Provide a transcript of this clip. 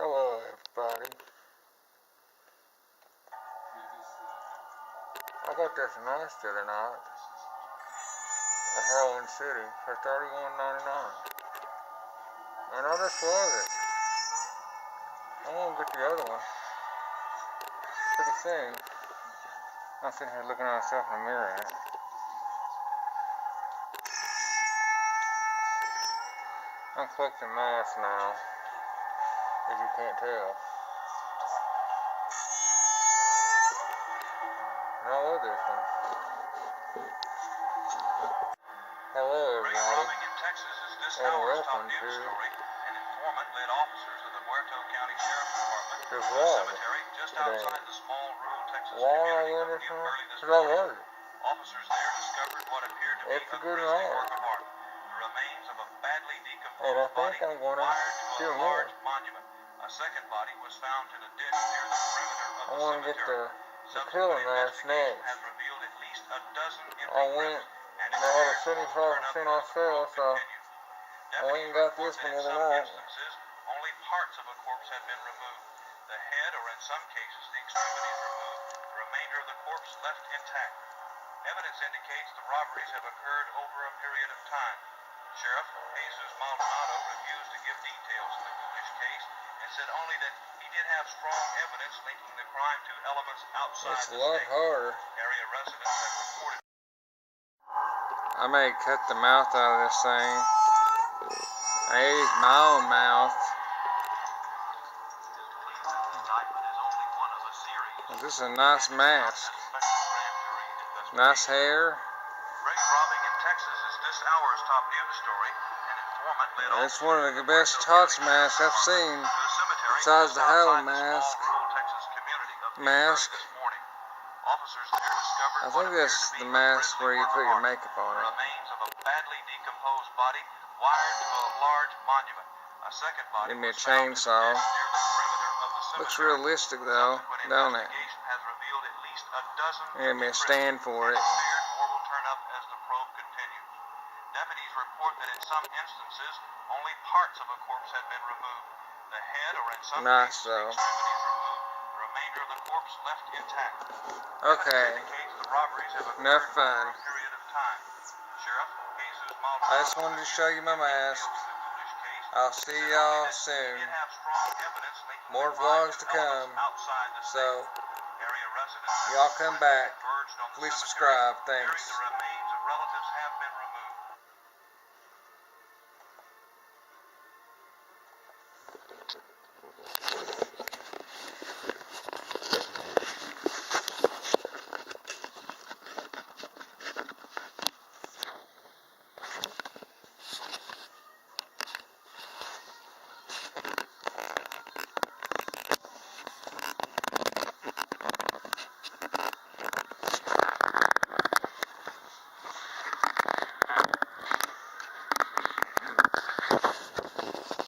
Hello everybody. I got this mask the other night at Harlan City for $31.99. And I just love it. I'm gonna get the other one. Pretty soon. I'm sitting here looking at myself in the mirror. I'm collecting masks now, as you can't tell. And I love this one. Hello everybody, and welcome to the vlog today. Why am I doing this one? Because I love it. It's a good vlog. And I think I'm going to do more. I want to get the killing mask next. I went and they had a 75% off sale, so I went and got this one the other night. Only parts of a corpse had been removed. The head, or in some cases the extremities, removed. The remainder of the corpse left intact. Evidence indicates the robberies have occurred over a period of time. Sheriff Jesus Maldonado refused to give details in the Coolidge case and said only that he did have strong evidence linking the crime to elements outside It's the a lot state. harder. Area residents have reported. I may cut the mouth out of this thing. I used my own mouth. Well, this is a nice mask. Nice hair. It's one of the best Tots masks I've seen, besides the Halloween mask. I think that's the mask where you put your makeup on it. Give me a chainsaw. Looks realistic though, don't it? Give me a stand for it. Deputies report that in some instances, only parts of a corpse had been removed. The head, or in some cases, the extremities removed. The remainder of the corpse left intact. Okay. Enough fun. I just wanted to show you my mask. I'll see y'all soon. More vlogs to come. So, y'all come back. Please subscribe. Thanks.